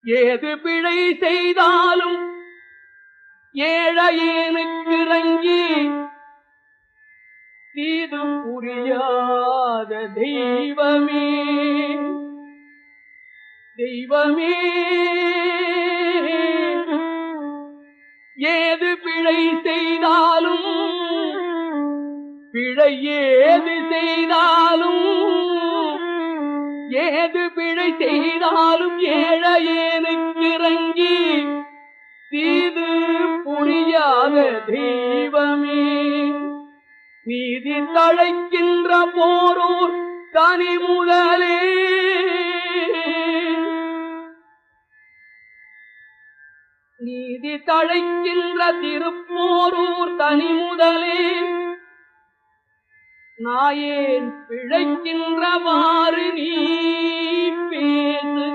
ஏது பிழை செய்தாலும் ஏழையேனுக்கு இறங்கி தீது புரியாத தெய்வமே தெய்வமே ஏது பிழை செய்தாலும் பிழை ஏது செய்தாலும் ஏது பிழை செய்தாலும் ஏழையேனுக்கு இறங்கி தீது புரியாத தெய்வமே நீதி தழைக்கின்ற போரூர் தனி முதலே நீதி தழைக்கின்ற திருப்போரூர் தனி முதலே நாயேன் பிழைக்கின்றவாறு நீ பேசு